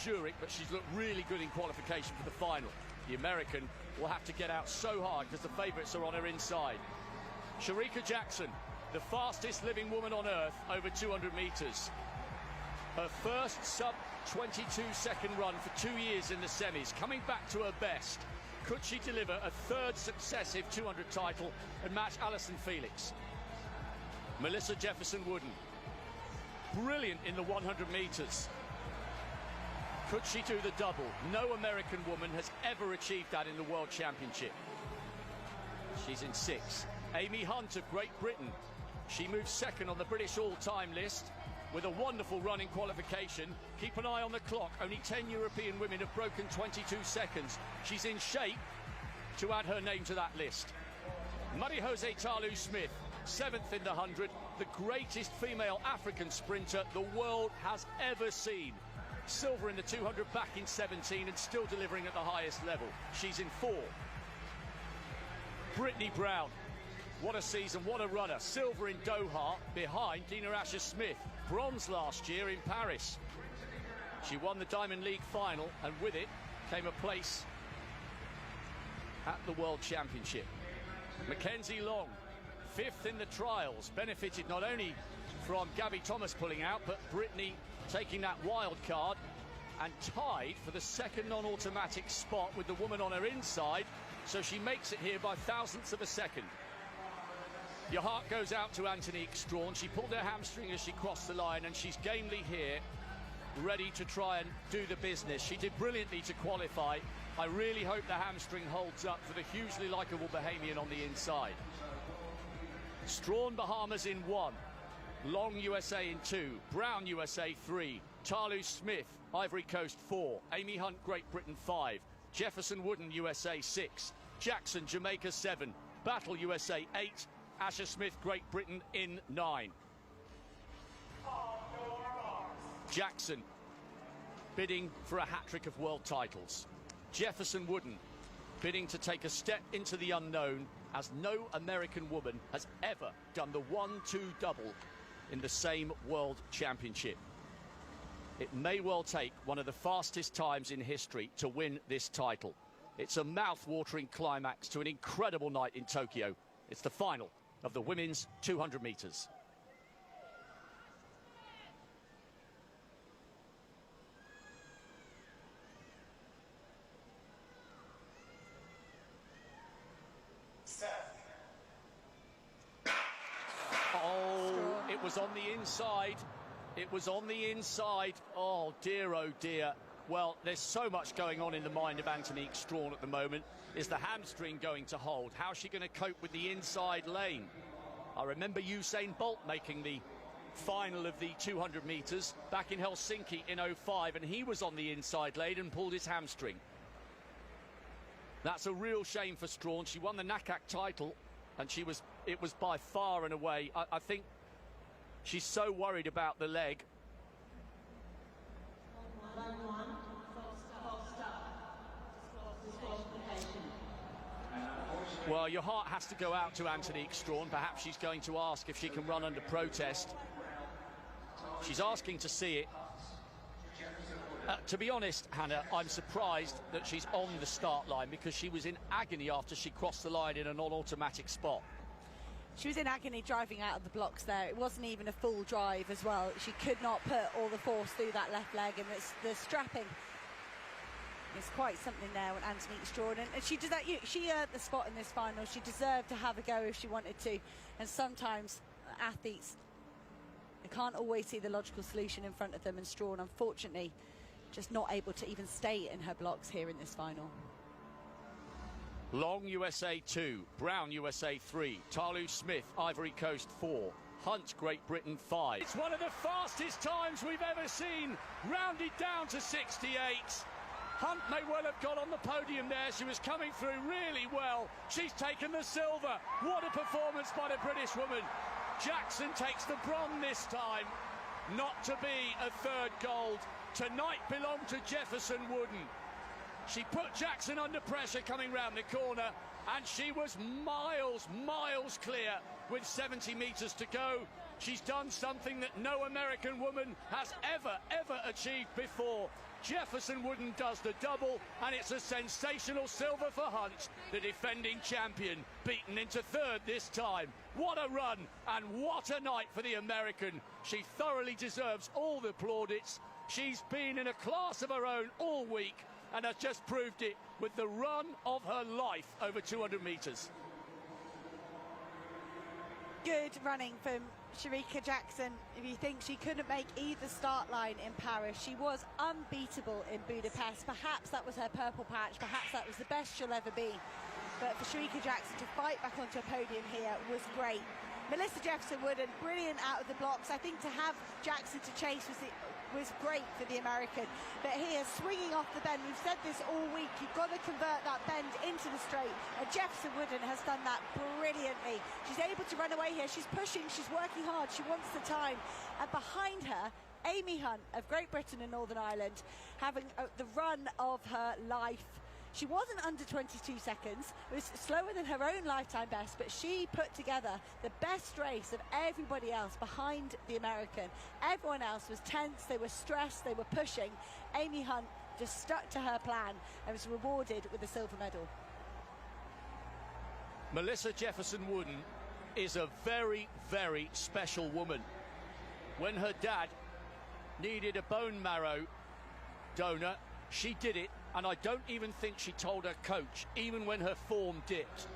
Zurich, but she's looked really good in qualification for the final. The American will have to get out so hard because the favourites are on her inside. Shericka Jackson, the fastest living woman on earth over 200 metres. Her first sub-22 second run for 2 years in the semis, coming back to her best. Could she deliver a third successive 200 title and match Allyson Felix? Melissa Jefferson-Wooden, brilliant in the 100 metres. Could she do the double? No American woman has ever achieved that in the World Championship. She's in 6. Amy Hunt of Great Britain. She moves second on the British all-time list with a wonderful run in qualification. Keep an eye on the clock. Only 10 European women have broken 22 seconds. She's in shape to add her name to that list. Marie-José Talu-Smith, 7th in the 100, the greatest female African sprinter the world has ever seen. Silver in the 200 back in 17 and still delivering at the highest level. She's in 4. Brittany Brown, what a season, what a runner. Silver in Doha behind Dina Asher-Smith. Bronze last year in Paris. She won the Diamond League final and with it came a place at the World Championship. Mackenzie Long, 5th in the trials, benefited not only from Gabby Thomas pulling out, but Brittany taking that wild card and tied for the second non-automatic spot with the woman on her inside, so she makes it here by thousandths of a second. Your heart goes out to Antonique Strawn. She pulled her hamstring as she crossed the line and she's gamely here, ready to try and do the business. She did brilliantly to qualify. I really hope the hamstring holds up for the hugely likeable Bahamian on the inside. Strawn Bahamas in 1. Long USA in 2, Brown USA 3, Talu-Smith, Ivory Coast 4, Amy Hunt, Great Britain 5, Jefferson-Wooden USA 6, Jackson, Jamaica 7, Battle USA 8, Asher-Smith, Great Britain in 9. Jackson bidding for a hat-trick of world titles. Jefferson-Wooden bidding to take a step into the unknown, as no American woman has ever done the 1-2 double in the same World Championship. It may well take one of the fastest times in history to win this title. It's a mouth-watering climax to an incredible night in Tokyo. It's the final of the women's 200 metres. Oh, it was on the inside. It was on the inside. Oh dear. Well, there's so much going on in the mind of Antonique Strawn at the moment. Is the hamstring going to hold? How's she going to cope with the inside lane? I remember Usain Bolt making the final of the 200 metres back in Helsinki in 05, and he was on the inside lane and pulled his hamstring. That's a real shame for Strawn. She won the NACAC title, and it was by far and away. I think she's so worried about the leg. Well, your heart has to go out to Antonique Strawn. Perhaps she's going to ask if she can run under protest. She's asking to see it. To be honest, Hannah, I'm surprised that she's on the start line, because she was in agony after she crossed the line in a non-automatic spot. She was in agony driving out of the blocks there. It wasn't even a full drive as well. She could not put all the force through that left leg, and the strapping is quite something there with Antonique Strawn. And she did that. She earned the spot in this final. She deserved to have a go if she wanted to. And sometimes athletes, they can't always see the logical solution in front of them, and Strawn, unfortunately, just not able to even stay in her blocks here in this final. Long USA 2, Brown USA 3, Talu-Smith, Ivory Coast 4, Hunt, Great Britain 5. It's one of the fastest times we've ever seen, rounded down to 68. Hunt may well have got on the podium there. She was coming through really well. She's taken the silver. What a performance by the British woman. Jackson takes the bronze this time. Not to be a third gold. Tonight belonged to Jefferson-Wooden. She put Jackson under pressure coming round the corner, and she was miles clear with 70 metres to go. She's done something that no American woman has ever achieved before. Jefferson Wooden does the double, and it's a sensational silver for Hunt, the defending champion, beaten into third this time. What a run, and what a night for the American. She thoroughly deserves all the plaudits. She's been in a class of her own all week and has just proved it with the run of her life over 200 metres. Good running from Shericka Jackson. If you think she couldn't make either start line in Paris, she was unbeatable in Budapest. Perhaps that was her purple patch, perhaps that was the best she'll ever be. But for Shericka Jackson to fight back onto a podium here was great. Melissa Jefferson-Wooden, brilliant out of the blocks. I think to have Jackson to chase was great for the American. But here, swinging off the bend, we've said this all week, you've got to convert that bend into the straight, and Jefferson-Wooden has done that brilliantly. She's able to run away here, she's pushing, she's working hard, she wants the time. And behind her, Amy Hunt of Great Britain and Northern Ireland, having the run of her life. She wasn't under 22 seconds. It was slower than her own lifetime best, but she put together the best race of everybody else behind the American. Everyone else was tense, they were stressed, they were pushing. Amy Hunt just stuck to her plan and was rewarded with a silver medal. Melissa Jefferson-Wooden is a very, very special woman. When her dad needed a bone marrow donor, she did it. And I don't even think she told her coach, even when her form dipped.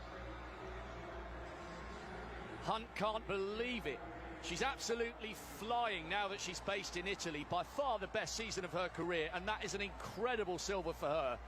Hunt can't believe it. She's absolutely flying now that she's based in Italy. By far the best season of her career, and that is an incredible silver for her.